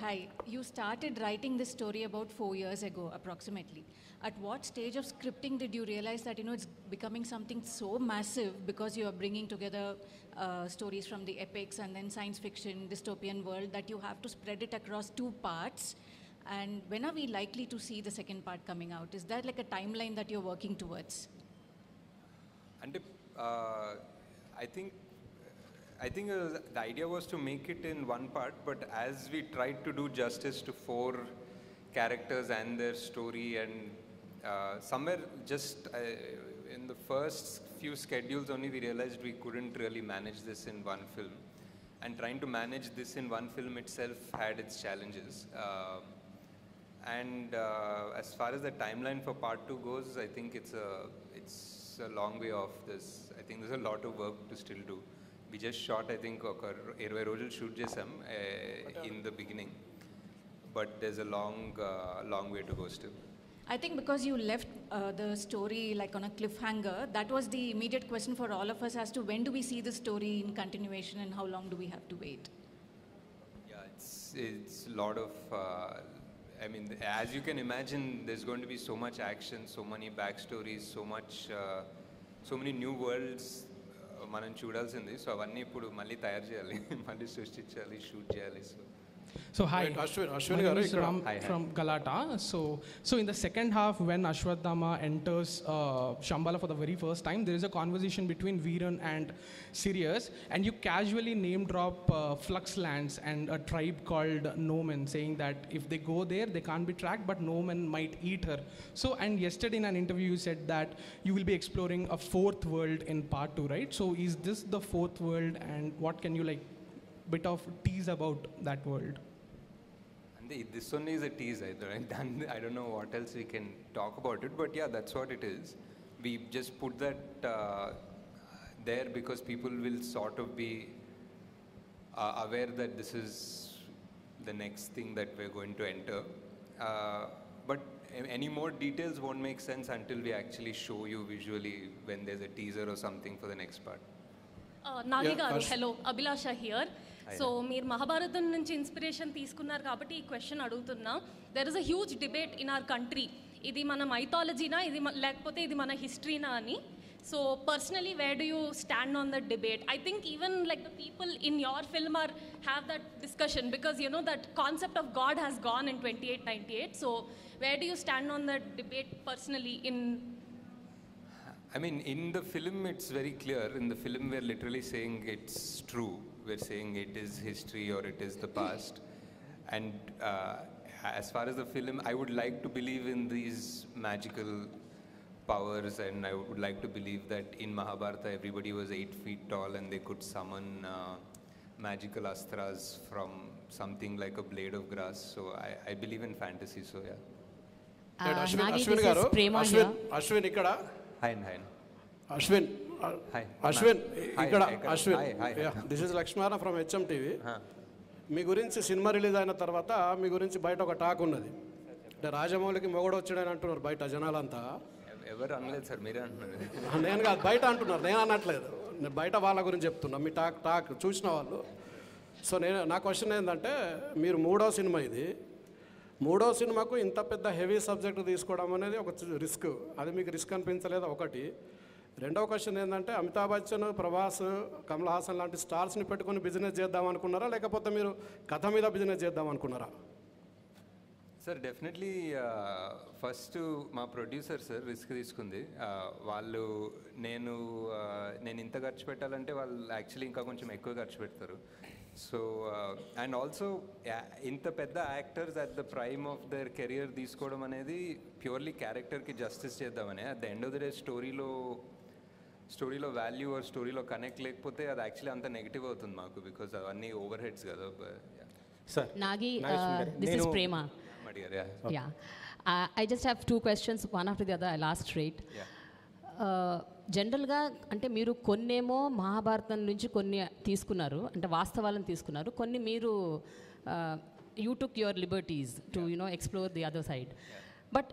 Hi. You started writing this story about 4 years ago, approximately. At what stage of scripting did you realize that it's becoming something so massive because you are bringing together stories from the epics and then science fiction, dystopian world that you have to spread it across two parts? And when are we likely to see the second part coming out? Is that like a timeline that you're working towards? And I think the idea was to make it in one part, but as we tried to do justice to 4 characters and their story, and somewhere just in the first few schedules only we realized we couldn't really manage this in one film, and trying to manage this in one film itself had its challenges. As far as the timeline for part 2 goes, I think it's a long way off this. I think there's a lot of work to still do. We just shot, I think, 20 రోజులు shoot చేసాం in the beginning, but there's a long way to go still. I think because you left the story like on a cliffhanger, that was the immediate question for all of us as to when do we see the story in continuation and how long do we have to wait? Yeah, it's a lot of, I mean, as you can imagine, there's going to be so much action, so many backstories, so many new worlds మనం చూడాల్సింది. So అవన్నీ ఇప్పుడు మళ్ళీ తయారు చేయాలి, మళ్ళీ సృష్టించాలి, shoot చేయాలి. So hi, Ashwin garu from Galata. So in the second half, when Ashwatthama enters Shambhala for the very first time, there is a conversation between Veeran and Sirius, and you casually name drop Flux Lands and a tribe called Nomen, saying that if they go there, they can't be tracked, but Nomen might eat her. So, and yesterday in an interview, you said that you will be exploring a 4th world in part 2, right? So is this the 4th world, and what can you bit of tease about that world? And this only is a tease, right? I don't know what else we can talk about it, but yeah, that's what it is. We just put that there because people will sort of be aware that this is the next thing that we're going to enter. But any more details won't make sense until we actually show you visually when there's a teaser or something for the next part. Nagi గారు, hello, Abhilasha here. So మీరు మహాభారతం నుంచి inspiration తీసుకున్నారు కాబట్టి ఈ question అడుగుతున్నా. There is a huge debate in our country, ఇది మన మైథాలజీనా, ఇది లేకపోతే ఇది మన హిస్టరీనా అని. So personally where do you stand on that debate? I think even like the people in your film or have that discussion because you know that concept of God has gone in 2898. So where do you stand on that debate personally in? I mean, in the film, it's very clear. In the film, we're literally saying it's true. We're saying it is history or it is the past. And as far as the film, I would like to believe in these magical powers, and I would like to believe that in Mahabharata, everybody was 8 feet tall and they could summon magical astras from something like a blade of grass. So I believe in fantasy, so yeah. Ashwin garu, Ashwin ikkada. Hi. Ashwin. Hi. Ashwin. Ikkada. Ashwin. Hi. This is Lakshmana from HMTV. మీ గురించి cinema release అయిన తర్వాత మీ గురించి బయట ఒక talk ఉన్నది. అంటే రాజమౌళికి మొగడు వచ్చాడని అంటున్నారు బయట జనాలంతా. ఎవరు అనలేదు సార్, మీరే అంటున్నారు. నేను కాదు, బయట అంటున్నారు, నేను అనట్లేదు. నేను బయట వాళ్ళ గురించి చెప్తున్నా, మీ టాక్ చూసిన వాళ్ళు. సో నా క్వశ్చన్ ఏంటంటే, మీరు 3వ సినిమా ఇది, 3వ సినిమాకు ఇంత పెద్ద హెవీ సబ్జెక్ట్ తీసుకోవడం అనేది ఒక రిస్క్. అది మీకు రిస్క్ అనిపించలేదా? ఒకటి. 2వ క్వశ్చన్ ఏంటంటే, అమితాబ్ బచ్చన్, ప్రభాస్, కమల్ హాసన్ లాంటి స్టార్స్ని పెట్టుకొని బిజినెస్ చేద్దాం అనుకున్నారా, లేకపోతే మీరు కథ మీద బిజినెస్ చేద్దాం అనుకున్నారా? సార్ డెఫినెట్లీ ఫస్ట్ మా ప్రొడ్యూసర్ సార్ రిస్క్ తీసుకుంది. వాళ్ళు నేను ఇంత ఖర్చు పెట్టాలంటే వాళ్ళు యాక్చువల్లీ ఇంకా కొంచెం ఎక్కువ ఖర్చు పెడతారు. సో అండ్ ఆల్సో ఇంత పెద్ద actors at the prime of their career తీసుకోవడం అనేది ప్యూర్లీ క్యారెక్టర్కి జస్టిస్ చేద్దామని. At the end of the day స్టోరీలో వాల్యూ ఆర్ స్టోరీలో కనెక్ట్ లేకపోతే అది యాక్చువల్లీ అంత నెగిటివ్ అవుతుంది మాకు, బికాజ్ అవన్నీ ఓవర్ హెడ్స్ కదా. Nagi, this is Prema. Yeah. I just have 2 questions, one after the other. I'll ask straight. జనరల్గా అంటే మీరు కొన్నేమో మహాభారతం నుంచి కొన్ని తీసుకున్నారు, అంటే వాస్తవాలను తీసుకున్నారు, కొన్ని మీరు you took your liberties to explore the other side. But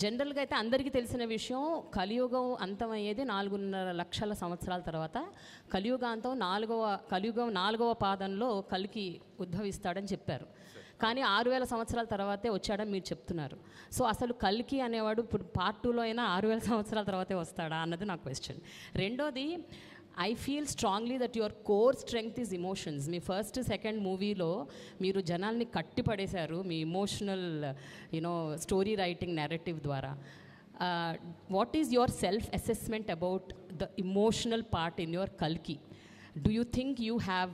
జనరల్గా అయితే అందరికీ తెలిసిన విషయం, కలియుగం అంతమయ్యేది 4.5 లక్షల సంవత్సరాల తర్వాత. కలియుగం 4వ పాదంలో కలికి ఉద్భవిస్తాడని చెప్పారు. కానీ 6,000 సంవత్సరాల తర్వాతే వచ్చాడని మీరు చెప్తున్నారు. సో అసలు కల్కి అనేవాడు ఇప్పుడు పార్ట్ 2లో అయినా 6,000 సంవత్సరాల తర్వాతే వస్తాడా అన్నది నా క్వశ్చన్. రెండోది, I feel strongly that your core strength is emotions. మీ ఫస్ట్ సెకండ్ మూవీలో మీరు జనాల్ని కట్టిపడేశారు మీ ఇమోషనల్ స్టోరీ రైటింగ్ నెరేటివ్ ద్వారా. What is your self assessment about the emotional part in your కల్కి? Do you think you have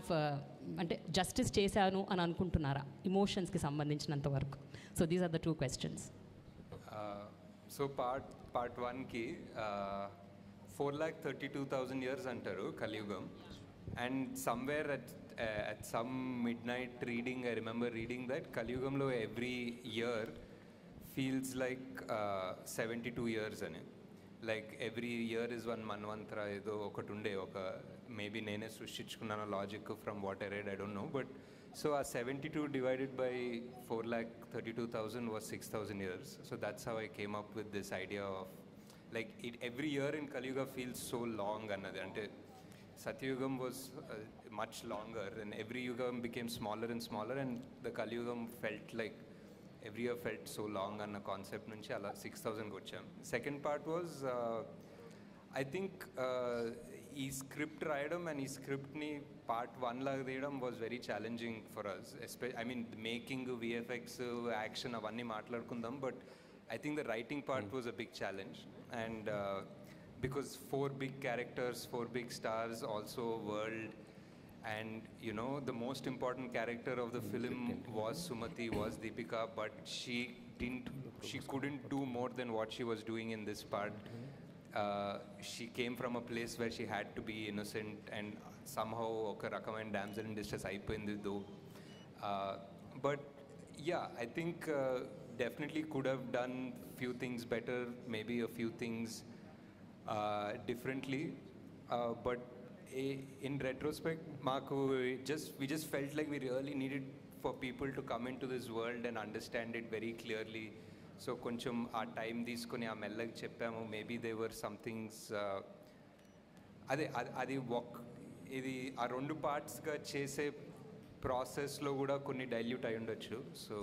అంటే justice చేశాను అని అనుకుంటున్నారా ఇమోషన్స్కి సంబంధించినంత వరకు? So these are the 2 questions. So part 1కి 4,32,000 years అంటారు కలియుగం. And somewhere at some midnight reading, I remember reading that కలియుగంలో every year feels like 72 years అని. Like every year is one మన్వంతర ఏదో ఒకటి ఉండే, ఒక మేబీ నేనే సృష్టించుకున్నాను logic from what I read, I don't know. But so ఆ 72 divided by 4,32,000 was 6,000 years. So that's how I came up with this idea of like every year in Kaliyuga feels so long annadi. Ante Satyugam was much longer and every yugam became smaller and smaller, and the Kaliyugam felt like every year felt so long అన్న concept నుంచి అలా 6,000కి వచ్చాం. Second part was I think ఈ script రాయడం and ఈ స్క్రిప్ట్ని part 1 లాగా తీయడం was very challenging for us. I mean making, VFX, action అవన్నీ మాట్లాడుకుందాం, but I think the writing part was a big challenge, and because 4 big characters, 4 big stars, also world, and you know the most important character of the film was Sumathi, was Deepika, but she couldn't do more than what she was doing in this part. She came from a place where she had to be innocent, and somehow oka rakamaina damsel in distress ayipoyindi though. But yeah, I think definitely could have done few things better, maybe a few things differently, but in retrospect we just felt like we really needed for people to come into this world and understand it very clearly. So koncham aa time తీసుకొని ఆ మెల్లగా చెప్పాము. maybe there were some things అది ఇది ఆ 2 పార్ట్స్గా చేసే ప్రాసెస్లో కూడా కొన్ని డైల్యూట్ అయి ఉండొచ్చు. So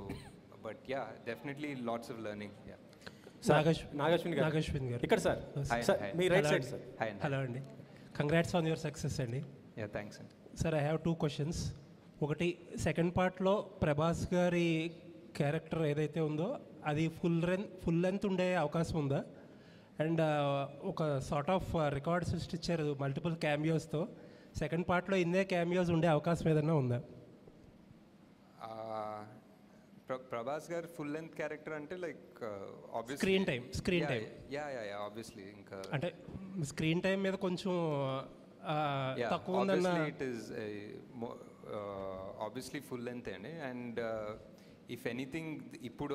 but yeah, definitely lots of learning. Nag Ashwin గారు ఇక్కడ సార్, మీ రైట్ సైడ్ సార్. హలో అండి, కంగ్రాట్స్ ఆన్ యువర్ సక్సెస్ అండి. యా, థ్యాంక్స్ అండి. Sir, I have 2 questions. ఒకటి, సెకండ్ పార్ట్లో ప్రభాస్ గారి క్యారెక్టర్ ఏదైతే ఉందో అది ఫుల్ లెంత్ ఉండే అవకాశం ఉందా? అండ్ ఒక సార్ట్ ఆఫ్ రికార్డ్ సృష్టించారు మల్టిపుల్ క్యామియోస్తో. సెకండ్ పార్ట్లో ఇన్నే క్యామియోస్ ఉండే అవకాశం ఏదైనా ఉందా? ప్రభాస్ గారు ఫుల్ లెంత్ క్యారెక్టర్ అంటే like screen time yeah obviously ఇంకా అంటే స్క్రీన్ టైం మీద కొంచెం తక్కువ ఉందన్న. It is obviously full length అండి. అండ్ ఇఫ్ ఎనీథింగ్ ఇప్పుడు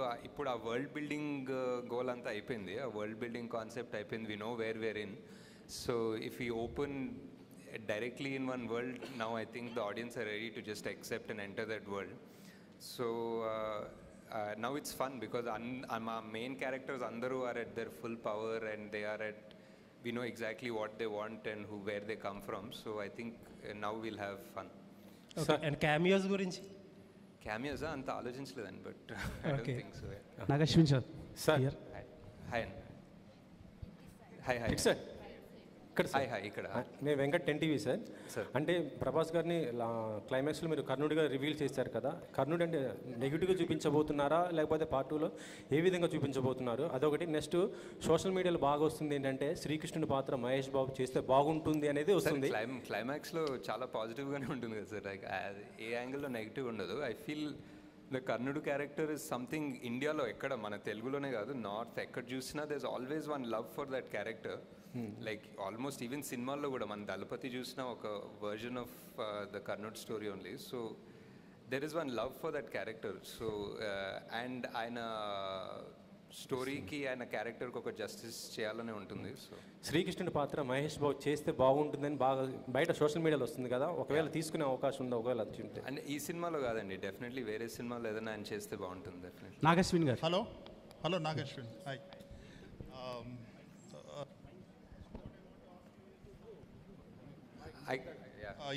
ఆ వరల్డ్ బిల్డింగ్ గోల్ అంతా అయిపోయింది, ఆ వరల్డ్ బిల్డింగ్ కాన్సెప్ట్ అయిపోయింది. We know where where in. So if you open directly in one world, now I think the audience are ready to just accept and enter that world. So now it's fun because our main characters andaru are at their full power, and they are at, we know exactly what they want and where they come from. So I think now we'll have fun. Okay. And cameos gurinchi? Cameos anta aloచించలేదండి, but I don't think so. Nagashwin sir. Sir. Hi. Sir. ఇక్కడ నేను Venkat 10TV sir. అంటే ప్రభాస్ గారిని క్లైమాక్స్లో మీరు కర్ణుడిగా reveal చేశారు కదా, కర్ణుడు అంటే నెగిటివ్గా చూపించబోతున్నారా లేకపోతే పార్ట్ 2లో ఏ విధంగా చూపించబోతున్నారు? అదొకటి. నెక్స్ట్ సోషల్ మీడియాలో బాగా వస్తుంది ఏంటంటే శ్రీకృష్ణుడి పాత్ర మహేష్ బాబు చేస్తే బాగుంటుంది అనేది వస్తుంది. క్లైమాక్స్లో చాలా పాజిటివ్గానే ఉంటుంది కదా సార్, లైక్ ఏ యాంగిల్లో నెగిటివ్ ఉండదు. ఐ ఫీల్ ద కర్ణుడు క్యారెక్టర్ ఇస్ సంథింగ్ ఇండియాలో ఎక్కడ, మన తెలుగులోనే కాదు, నార్త్ ఎక్కడ చూసినా there is always one love for that character. Like almost even సినిమాల్లో కూడా మన దళపతి చూసిన ఒక వర్జన్ ఆఫ్ ద కర్ణుడ్ story only. So there is one love for that character. So and ఆయన స్టోరీకి ఆయన క్యారెక్టర్కి ఒక జస్టిస్ చేయాలనే ఉంటుంది. సో శ్రీకృష్ణుడి పాత్ర మహేష్ బాబు చేస్తే బాగుంటుందని బాగా బయట సోషల్ మీడియాలో వస్తుంది కదా, ఒకవేళ తీసుకునే అవకాశం ఉందా? ఒకవేళ వచ్చి ఉంటే అంటే ఈ సినిమాలో కాదండి, డెఫినెట్లీ వేరే సినిమాలో ఏదైనా ఆయన చేస్తే బాగుంటుంది డెఫినెట్లీ. నాగశ్విన్ గారు. Hello Nag Ashwin. Hi.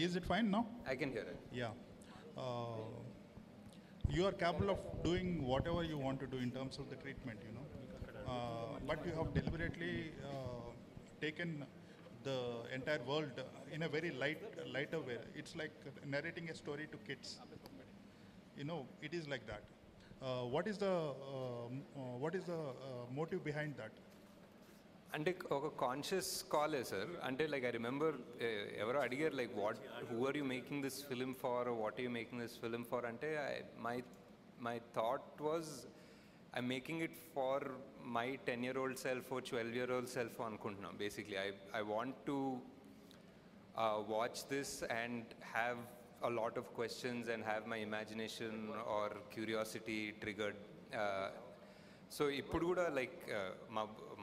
Is it fine now? I can hear it. Yeah. you are capable of doing whatever you want to do in terms of the treatment, you know. But you have deliberately taken the entire world in a very lighter way. It's like narrating a story to kids. You know, it is like that. What is the motive behind that? అంటే ఒక conscious కాలే sir. అంటే like I remember ఎవరో అడిగారు like who are you making this film for, what you making this film for అంటే my thought was I'm making it for my 10-year-old self, 12-year-old self అనుకుంటున్నాం. Basically I want to watch this and have a lot of questions and have my imagination or curiosity triggered. So ఇప్పుడు కూడా like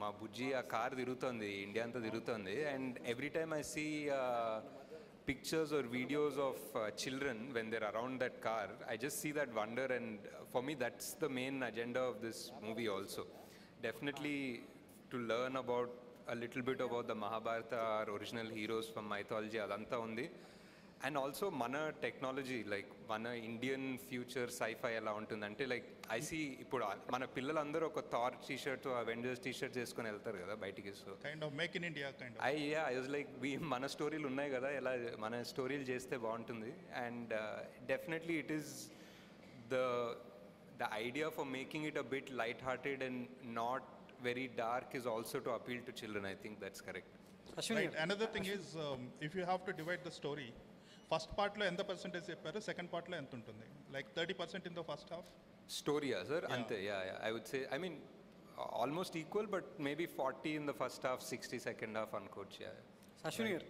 మా బుజ్జి ఆ car తిరుగుతుంది, ఇండియా అంతా తిరుగుతుంది, and every time I see pictures or videos of children when they're around that car, I just see that wonder, and for me that's the main agenda of this movie also. Definitely to learn about a little bit about the Mahabharata, our original heroes from mythology, adanta undi. And also mana technology, like mana Indian future sci-fi ela untundante, like I see ippudu mana pillalandaru oka Thor t-shirt, Avengers t-shirt cheskoni veltaru kada bayitiki. So kind of make in India kind of. I was like mana storylu unnai kada, ela mana storylu cheste baaguntundi. And definitely it is the idea for making it a bit light-hearted and not very dark is also to appeal to children. I think that's correct. Right. Another thing is, if you have to divide the story, first పార్ట్లో ఎంత percentage చెప్పారు, second పార్ట్లో ఎంత ఉంటుంది? Like 30% in the first half స్టోరీయా sir? అంతే. I would say, I mean almost equal, but maybe 40 in the first half, 60 second half అనుకోవచ్చు. అశ్విని గారు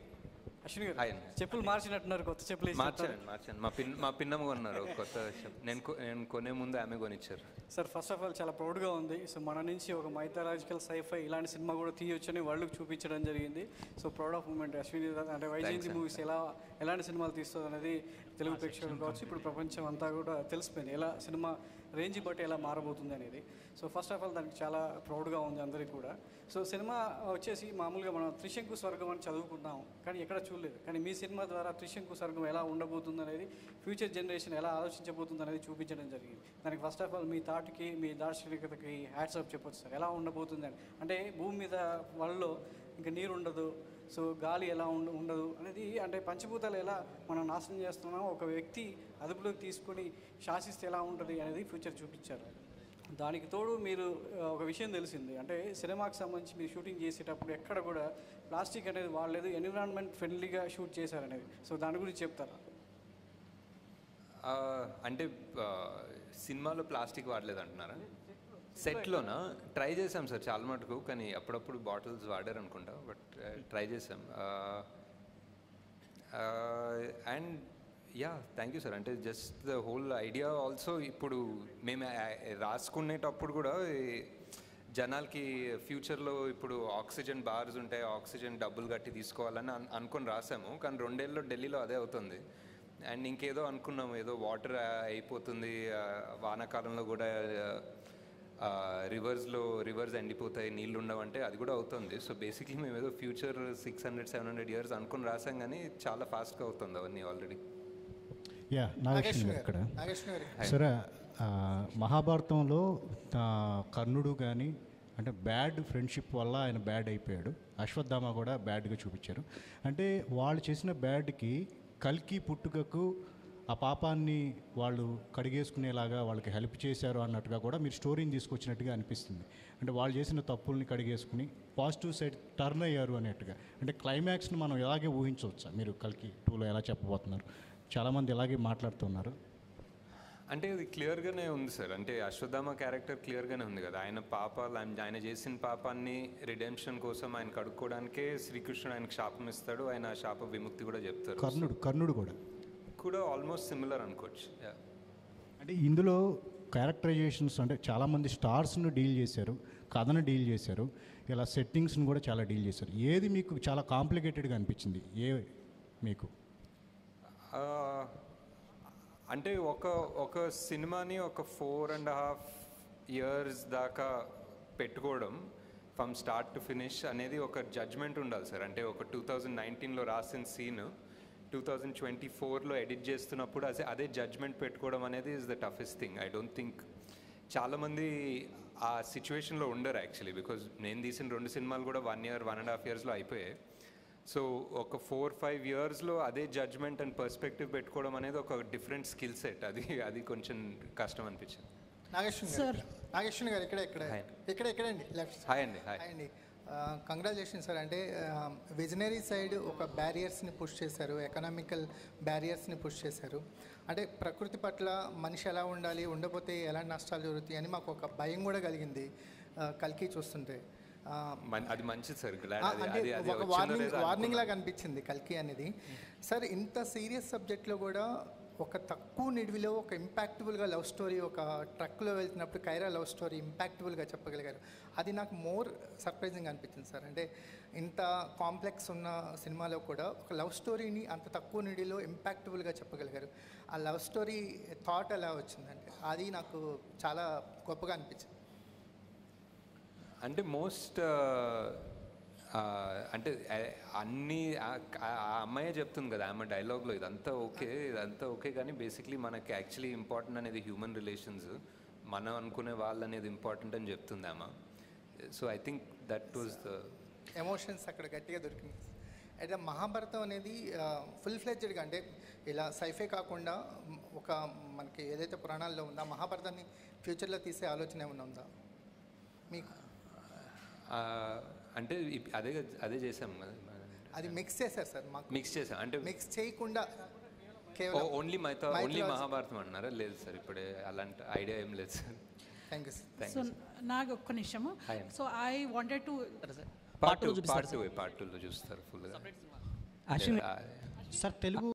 చెప్పులు మార్చినట్టున్నారు, కొత్త చెప్పులు మార్చాను. మా పిన్నమ్మ కొన్నారు కొత్త చెప్పులు. నేను కొనే ముందు ఆమె కొనిచ్చారు. సార్ ఫస్ట్ ఆఫ్ ఆల్ చాలా ప్రౌడ్గా ఉంది. సో మన నుంచి ఒక మైథాలజికల్ సైఫై ఇలాంటి సినిమా కూడా తీయొచ్చని వాళ్ళకి చూపించడం జరిగింది. So proud of moment. Ashwini అంటే వైజయంతి మూవీస్ ఎలాంటి సినిమాలు తీస్తుంది అనేది తెలుగు ప్రేక్షకులు కావచ్చు, ఇప్పుడు ప్రపంచం అంతా కూడా తెలిసిపోయింది ఎలా సినిమా రేంజ్ బట్టి ఎలా మారబోతుంది అనేది. సో ఫస్ట్ ఆఫ్ ఆల్ దానికి చాలా ప్రౌడ్గా ఉంది అందరికీ కూడా. సో సినిమా వచ్చేసి మామూలుగా మనం త్రిశంకు స్వర్గం అని చదువుకుంటాం, కానీ ఎక్కడ చూడలేదు. కానీ మీ సినిమా ద్వారా త్రిశంకు స్వర్గం ఎలా ఉండబోతుంది అనేది, ఫ్యూచర్ జనరేషన్ ఎలా ఆలోచించబోతుంది అనేది చూపించడం జరిగింది. దానికి ఫస్ట్ ఆఫ్ ఆల్ మీ థాట్కి, మీ దార్శనికతకి హ్యాట్స్ ఆఫ్ చెప్పొచ్చు సార్. ఎలా ఉండబోతుంది అని అంటే భూమి మీద వాళ్ళలో ఇంకా నీరు ఉండదు, సో గాలి ఎలా ఉండదు అనేది, అంటే పంచభూతాలు ఎలా మనం నాశనం చేస్తున్నామో ఒక వ్యక్తి అదుపులోకి తీసుకొని శాసిస్తే ఎలా ఉంటుంది అనేది ఫ్యూచర్ చూపించారు. దానికి తోడు మీరు ఒక విషయం తెలిసింది, అంటే సినిమాకి సంబంధించి మీరు షూటింగ్ చేసేటప్పుడు ఎక్కడ కూడా ప్లాస్టిక్ అనేది వాడలేదు, ఎన్విరాన్మెంట్ ఫ్రెండ్లీగా షూట్ చేశారనేది. సో దాని గురించి చెప్తారా? అంటే సినిమాలో ప్లాస్టిక్ వాడలేదు అంటున్నారా? సెట్లోనా? ట్రై చేసాం సార్ చాలా మటుకు, కానీ అప్పుడప్పుడు బాటిల్స్ వాడారు అనుకుంటా, బట్ ట్రై చేసాం. And thank you sir. అంటే just the whole idea also, ఇప్పుడు మేము రాసుకునేటప్పుడు కూడా జనాలకి ఫ్యూచర్లో ఇప్పుడు ఆక్సిజన్ బార్స్ ఉంటాయి, ఆక్సిజన్ డబ్బులు కట్టి తీసుకోవాలని అనుకొని రాసాము, కానీ 2 ఏళ్ళలో ఢిల్లీలో అదే అవుతుంది. అండ్ ఇంకేదో అనుకున్నాము, ఏదో వాటర్ అయిపోతుంది, వానాకాలంలో కూడా రివర్స్ ఎండిపోతాయి, నీళ్ళు ఉండవంటే అది కూడా అవుతుంది. సో బేసిక్లీ మేము ఏదో ఫ్యూచర్ 600-700 years అనుకుని రాసాం, కానీ చాలా ఫాస్ట్గా అవుతుంది అవన్నీ ఆల్రెడీ. నాగేశ్వరి ఇక్కడ సరే, మహాభారతంలో కర్ణుడు కానీ అంటే బ్యాడ్ ఫ్రెండ్షిప్ వల్ల ఆయన బ్యాడ్ అయిపోయాడు, అశ్వత్థామ కూడా బ్యాడ్గా చూపించారు. అంటే వాళ్ళు చేసిన బ్యాడ్కి కల్కి పుట్టుకకు ఆ పాపాన్ని వాళ్ళు కడిగేసుకునేలాగా వాళ్ళకి హెల్ప్ చేశారు అన్నట్టుగా కూడా మీరు స్టోరీని తీసుకొచ్చినట్టుగా అనిపిస్తుంది. అంటే వాళ్ళు చేసిన తప్పుల్ని కడిగేసుకుని పాజిటివ్ సైడ్ టర్న్ అయ్యారు అన్నట్టుగా. అంటే క్లైమాక్స్ని మనం ఎలాగే ఊహించవచ్చా? మీరు కల్కి 2లో ఎలా చెప్పబోతున్నారు? చాలామంది ఇలాగే మాట్లాడుతున్నారు. అంటే అది క్లియర్గానే ఉంది సార్. అంటే అశ్వత్థామ క్యారెక్టర్ క్లియర్గానే ఉంది కదా, ఆయన పాపాలు, ఆయన చేసిన పాపాన్ని రిడెంప్షన్ కోసం ఆయన కడుక్కోవడానికే శ్రీకృష్ణుడు ఆయనకు శాపం ఇస్తాడు, ఆయన శాప విముక్తి కూడా చెప్తారు. కర్ణుడు కూడా ఆల్మోస్ట్ సిమిలర్ అనుకోవచ్చు. అంటే ఇందులో క్యారెక్టరైజేషన్స్ అంటే చాలామంది స్టార్స్ను డీల్ చేశారు, కథను డీల్ చేశారు, ఇలా సెట్టింగ్స్ని కూడా చాలా డీల్ చేశారు. ఏది మీకు చాలా కాంప్లికేటెడ్గా అనిపించింది? మీకు అంటే ఒక సినిమాని ఒక 4.5 years దాకా పెట్టుకోవడం ఫ్రమ్ స్టార్ట్ టు ఫినిష్ అనేది ఒక జడ్జ్మెంట్ ఉండాలి సార్. అంటే ఒక 2019లో రాసిన సీన్ 2024లో ఎడిట్ చేస్తున్నప్పుడు అదే జడ్జ్మెంట్ పెట్టుకోవడం అనేది is the toughest thing. I don't think చాలామంది ఆ సిచ్యువేషన్లో ఉండరు యాక్చువల్లీ, బికాజ్ నేను తీసిన 2 సినిమాలు కూడా 1 year 1.5 yearsలో అయిపోయాయి. సో ఒక 4-5 yearsలో అదే జడ్జ్మెంట్ అండ్ పర్స్పెక్టివ్ పెట్టుకోవడం అనేది ఒక డిఫరెంట్ స్కిల్ సెట్. అది కొంచెం కష్టం అనిపించింది. నాగేశ్వర్ గారు ఇక్కడండి లెఫ్ట్. హాయ్ అండి. హాయ్ అండి. Congratulation sir. అంటే విజనరీ సైడ్ ఒక బ్యారియర్స్ని పుష్ చేశారు, ఎకనామికల్ బ్యారియర్స్ని పుష్ చేశారు. అంటే ప్రకృతి పట్ల మనిషి ఎలా ఉండాలి, ఉండకపోతే ఎలాంటి నష్టాలు జరుగుతాయి అని మాకు ఒక భయం కూడా కలిగింది కల్కి చూస్తుంటే. అది మంచిది సార్. అంటే ఒక వార్నింగ్ లాగా అనిపించింది కల్కి అనేది. సార్ ఇంత సీరియస్ సబ్జెక్ట్లో కూడా ఒక తక్కువ నిడివిలో ఒక ఇంపాక్టబుల్గా లవ్ స్టోరీ, ఒక ట్రక్లో వెళ్తున్నప్పుడు కైరా లవ్ స్టోరీ ఇంపాక్టబుల్గా చెప్పగలిగారు. అది నాకు మోర్ సర్ప్రైజింగ్ అనిపించింది సార్. అంటే ఇంత కాంప్లెక్స్ ఉన్న సినిమాలో కూడా ఒక లవ్ స్టోరీని అంత తక్కువ నిడిలో ఇంపాక్టబుల్గా చెప్పగలిగారు. ఆ లవ్ స్టోరీ థాట్ ఎలా వచ్చిందంటే అది నాకు చాలా గొప్పగా అనిపించింది. అంటే అంటే అన్నీ ఆ అమ్మాయే చెప్తుంది కదా ఆమె డైలాగ్లో, ఇదంతా ఓకే కానీ బేసిక్లీ మనకి యాక్చువల్లీ ఇంపార్టెంట్ అనేది హ్యూమన్ రిలేషన్స్, మనం అనుకునే వాళ్ళు అనేది ఇంపార్టెంట్ అని చెప్తుంది ఆమె. So I think that was the emotions అక్కడ గట్టిగా దొరికింది. అయితే మహాభారతం అనేది ఫుల్ ఫ్లెడ్జ్డ్గా, అంటే ఇలా సైఫే కాకుండా ఒక మనకి ఏదైతే పురాణాల్లో ఉందో మహాభారతాన్ని ఫ్యూచర్లో తీసే ఆలోచన ఏమైనా ఉందా మీకు? అంటే అదే చేసాం కదా. అది మిక్స్ చేశారు సార్. మాకు మిక్స్ చేసాం అంటే మిక్స్ చేయకుండా ఓన్లీ మహాభారతం అన్నారా? లేదు సార్, ఇప్పుడే అలాంటి ఐడియా ఏం లేదు sir. Thank you sir. So నాకు ఒక్క నిమిషము. So I wanted to part 2లో చూస్తారు ఫుల్గా. సార్ తెలుగు